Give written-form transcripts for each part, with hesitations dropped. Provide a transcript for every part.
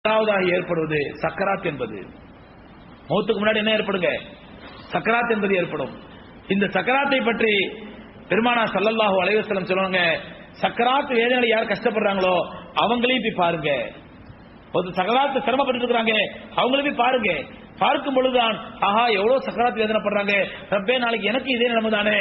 முதலாவதாக ஏற்படுவது சக்கராத் என்பது. மௌத்துக்கு முன்னாடி என்ன ஏற்படுங்க? சக்கராத் என்பது ஏற்படும். இந்த சக்கராத்தை பற்றி பெருமானார் ஸல்லல்லாஹு அலைஹி வஸல்லம் சொல்லுவாங்க, சக்கராத் வேதனை யார் கஷ்டப்படுறாங்களோ அவங்களையும் போய் பாருங்க. ஒரு சக்கராத் சிரமப்பட்டு இருக்காங்க, அவங்களையும் போய் பாருங்க. பார்க்கும் பொழுதுதான் ஆஹா எவ்வளவு சக்கராத் வேதனை பண்றாங்க, ரப்பே நாளைக்கு எனக்கு இதே நிலைமை தானே,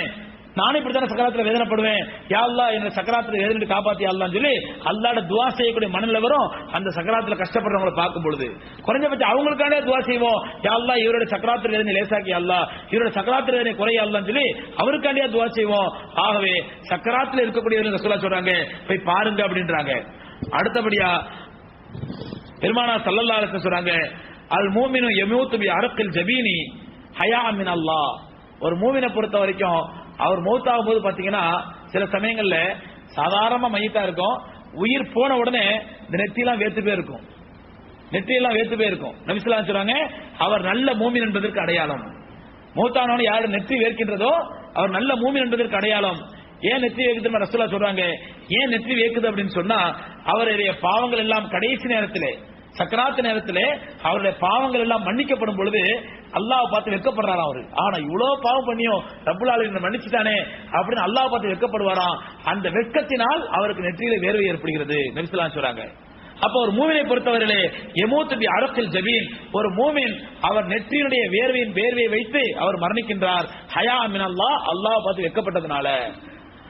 நானும் இப்படித்தான சக்கராத்துல வேதனைப்படுவேன், யா அல்லாஹ் என்ன சக்கராத்துல வேதனை காப்பாத்தி அல்லாஹ்னு சொல்லி அல்லாஹ்ட துஆ செய்யக்கூடிய மனநிலை வரும். அந்த சக்கராத்துல கஷ்டப்படுறவங்களை பார்க்கும் பொழுது குறைஞ்சபட்சம் அவங்களுக்கானே துஆ செய்வோம், யா அல்லாஹ் இவரோட சக்கராத்துல வேதனை லேசாக்கி அல்லாஹ், இவரோட சக்கராத்துல வேதனை குறைய அல்லாஹ்னு சொல்லி அவருக்காண்டியே துஆ செய்வோம். ஆகவே சக்கராத்துல இருக்கக்கூடியவங்க ரசூலுல்லாஹ் சொல்றாங்க போய் பாருங்க அப்படின்றாங்க. அடுத்தபடியா பெருமானார் ஸல்லல்லாஹு அலைஹி வஸல்லம் சொல்றாங்க, அல் மூமினு யமூத்து பி அரக்கில் ஜபீனி ஹயா மின் அல்லாஹ். ஒரு மூமினை பொறுத்த வரைக்கும் அவர் மௌத்தாகும் போது பாத்தீங்கன்னா சில சமயங்கள்ல சாதாரணமா மையத்தா இருக்கும், உயிர் போன உடனே இந்த நெத்தியெல்லாம் வேத்து போயிருக்கும், நெத்தியெல்லாம் வேத்து போயிருக்கும். நபி ஸல்லல்லாஹு அலைஹி வஸல்லம் சொல்றாங்க அவர் நல்ல மூமின் என்பதற்கு அடையாளம். மௌத்தானவன யாரு நெத்தி வேர்க்கின்றதோ அவர் நல்ல மூமின் என்பதற்கு அடையாளம். ஏன் நெத்தி வேக்குது ரசூலுல்லாஹ் சொல்றாங்க, ஏன் நெத்தி வேக்குது அப்படின்னு சொன்னா அவருடைய பாவங்கள் எல்லாம் கடைசி நேரத்திலே சக்கராத்து நேரத்திலே அவருடைய பாவங்கள் எல்லாம் மன்னிக்கப்படும் பொழுது அல்லாஹ் பார்த்து வெட்கப்படுறாராம் அவரு. ஆனா இவ்வளவு பாவம் பண்ணியும் ரப்புல் ஆலமீன் மன்னிச்சுட்டானே அப்படின்னு அல்லாஹ் பார்த்து வெட்கப்படுவாராம். அந்த வெட்கத்தினால் அவருக்கு நெற்றியில வேர்வை ஏற்படுகிறது நபி ஸல்லல்லாஹு அலைஹி வஸல்லம் சொல்றாங்க. அப்ப ஒரு மூமினை பொறுத்தவரையிலே யமூத்து பி அரக்கில் ஜபீன், ஒரு மூமின் அவர் நெற்றியினுடைய வேர்வையை வைத்து அவர் மரணிக்கின்றார். ஹயா மின் அல்லாஹ், அல்லாஹ் பார்த்து வெட்கப்பட்டதுனால.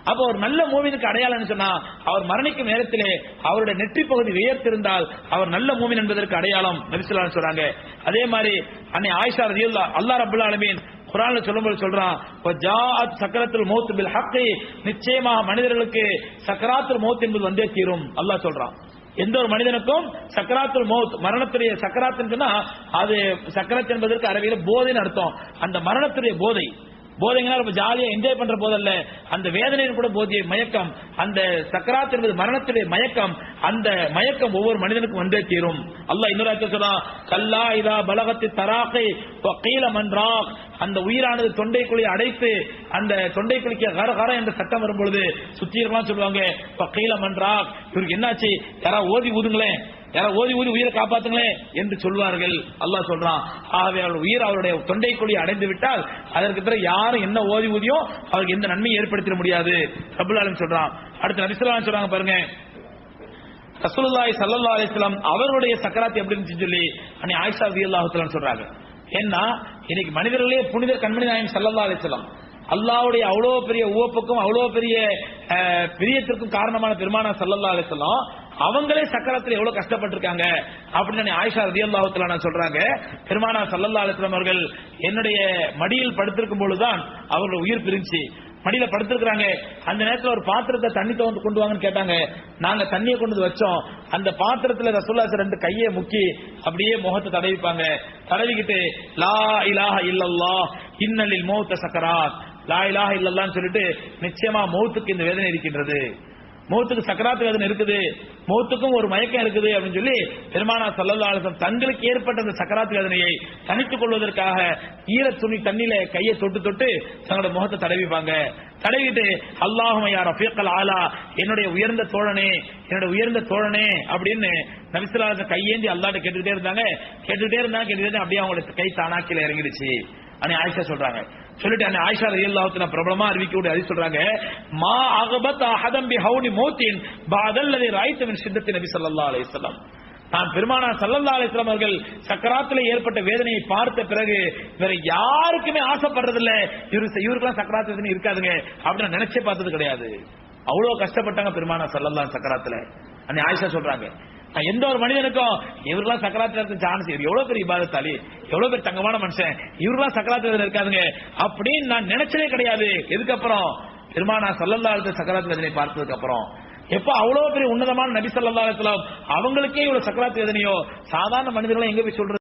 அப்ப ஒரு நல்ல மூமினுக்கு அடையாளம் சொன்னா அவர் மரணிக்கும் நேரத்திலே அவருடைய நெற்றி பகுதி வியர்த்திருந்தால் அவர் நல்ல மூமின் என்பதற்கு அடையாளம் நபி ஸல்லல்லாஹு அலைஹி வஸல்லம் சொல்றாங்க. அதே மாதிரி அன்னை ஆயிஷா ரலியல்லாஹு அல்லாஹ் ரப்பல் ஆலமீன் குர்ஆன்ல சொல்லும்போது சொல்றான், வஜாஅத் சக்கரத்துல் மௌத் பில் ஹக்கி, நிச்சயமாக மனிதர்களுக்கு சக்கராத்துல் மௌத் என்பது வந்தே தீரும் அல்லாஹ் சொல்றான். எந்த ஒரு மனிதனுக்கும் சக்கராத்துல் மௌத், மரணத்துடைய சக்கராத் சொன்னா அது சக்கரத் என்பதற்கு அரபியில போதைன்னு அர்த்தம். அந்த மரணத்துடைய போதை, போதைங்கன்னா ரொம்ப ஜாலியா என்ஜாய் பண்ற போதல்ல, அந்த வேதனையின் கூட போதிய மயக்கம், அந்த சக்கராத் என்பது மரணத்துடைய மயக்கம், அந்த மயக்கம் ஒவ்வொரு மனிதனுக்கும் வந்தே தீரும். அல்லாஹ் இன்னொரு ஆயத்தில் சொல்றான், கல்லா இதா பலகத்தி தராகை வகீல மன் ராக், அந்த உயிரானது தொண்டைக்குழியை அடைத்து அந்த தொண்டைக்குழிக்கு கர கர என்ற சட்டம் வரும் பொழுது சுத்தி இருக்கலாம் சொல்லுவாங்க, வகீல மன் ராக், இவருக்கு என்னாச்சு, யாராவது ஓதி ஊதுங்களேன், யாராவது ஓதி ஊதி உயிரை காப்பாத்துங்களே என்று சொல்வார்கள் அல்லாஹ் சொல்றான். ஆகவே அவருடைய உயிர் அவருடைய தொண்டைக்குழி அடைந்து விட்டால் அதற்கு பிறகு யாரும் என்ன ஓதி ஊதியோ அவருக்கு எந்த நன்மையை ஏற்படுத்த முடியாது ரப்பல் ஆலமீன் சொல்றான். அடுத்து நபி ஸல்லல்லாஹு அலைஹி வஸல்லம் சொல்றாங்க பாருங்க, ரசூலுல்லாஹி ஸல்லல்லாஹு அலைஹி வஸல்லம் அவருடைய சக்கராத் எப்படி இருந்துச்சு சொல்லி அன்னை ஆயிஷா ரலியல்லாஹு தஆலா சொல்றாங்க. ஏன்னா இன்னைக்கு மனிதர்களே புனிதர் கண்மணி நாயகம் ஸல்லல்லாஹு அலைஹி வஸல்லம் அல்லாஹ்வுடைய அவ்வளவு பெரிய உவப்புக்கும் அவ்வளவு பெரிய பிரியத்திற்கும் காரணமான பெருமானார் ஸல்லல்லாஹு அலைஹி வஸல்லம் அவங்களே சக்கரத்துல எவ்வளவு கஷ்டப்பட்டிருக்காங்க அப்படின்னு ஆயிஷா ரலியல்லாஹு தஆலா சொல்றாங்க. பெருமானார் ஸல்லல்லாஹு அலைஹி வஸல்லம் அவர்கள் என்னுடைய மடியில் படுத்திருக்கும் பொழுதுதான் அவர்கள் உயிர் பிரிஞ்சு மடியில படுத்திருக்கிறாங்க. அந்த நேரத்தில் ஒரு பாத்திரத்தை தண்ணி தோந்து கொண்டு வாங்கன்னு கேட்டாங்க. நாங்க தண்ணியை கொண்டு வச்சோம். அந்த பாத்திரத்துல ரசூலுல்லாஹி ரெண்டு கையை முக்கி அப்படியே முகத்தை தடவிப்பாங்க. தடவிக்கிட்டு லா இலாஹ இல்லல்லாஹ் இன்னலில் மௌத்த சக்கராத், லா இலாஹ இல்லல்லாஹ்னு சொல்லிட்டு நிச்சயமா மௌத்துக்கு இந்த வேதனை இருக்கின்றது, மௌத்துக்கு சக்கராத்து வேதனை இருக்குது, மௌத்துக்கும் ஒரு மயக்கம் இருக்குது அப்படின்னு சொல்லி பெருமானார் ஸல்லல்லாஹு அலைஹி வஸல்லம் தங்களுக்கு ஏற்பட்ட அந்த சக்கராத்து வேதனையை தணித்துக் கொள்வதற்காக ஈர துணி தண்ணியில கையை தொட்டு தொட்டு தங்களோட முகத்தை தடவிப்பாங்க. தடவிட்டு அல்லாஹும்ம யா ரஃபீக்கல் ஆலா, என்னுடைய உயர்ந்த தோழனே, என்னுடைய உயர்ந்த தோழனே அப்படின்னு நபி ஸல்லல்லாஹு அலைஹி வஸல்லம் கையேந்தி அல்லாஹ்ட்ட கேட்டுட்டே இருந்தாங்க. அப்படியே அவங்களோட கை தானாக்கில இறங்கிடுச்சு அன்னை ஆயிஷா சொல்றாங்க. சொல்லிட்டு அன்னை ஆயிஷா ரலியல்லாஹு தஆலா பிரபலமா அறிவிக்கக்கூடிய ஹதீஸ் சொல்றாங்க, மா அகபத் அஹதம் பி ஹவுனி மௌத்தின் பஅதல்லதி ராய்த மின் ஷித்தத்தி நபி ஸல்லல்லாஹு அலைஹி வஸல்லம், நான் பெருமானார் ஸல்லல்லாஹு அலைஹி வஸல்லம் அவர்கள் சக்கராத்துல ஏற்பட்ட வேதனையை பார்த்த பிறகு வேற யாருக்குமே ஆசைப்படுறதில்ல, இவருக்கெல்லாம் சக்கராத்து வேதனை இருக்காதுங்க அப்படின்னு நினைச்சே பார்த்தது கிடையாது. அவ்வளவு கஷ்டப்பட்டாங்க பெருமானார் ஸல்லல்லாஹு அலைஹி சக்கராத்துல. அன்னை ஆயிஷா சொல்றாங்க, எந்த ஒரு மனிதனுக்கும் இவருலாம் சக்கராத்துல சான்ஸ், எவ்வளவு பெரிய இபாதத்தாலி, எவ்வளவு பெரிய தங்கமான மனுஷன், இவருலாம் சக்கராத்துல இருக்காதுங்க அப்படின்னு நான் நினைச்சதே கிடையாது. எதுக்கப்புறம் பெருமானார் ஸல்லல்லாஹு அலைஹி சக்கராத்து வேதனை பார்த்ததுக்கு அப்புறம். எப்ப அவ்வளவு பெரிய உன்னதமான நபி ஸல்லல்லாஹு அலைஹி வஸல்லம் அவங்களுக்கே இவ்வளவு சக்கராத்து வேதனையோ சாதாரண மனிதர்களும் எங்க போய் சொல்றது.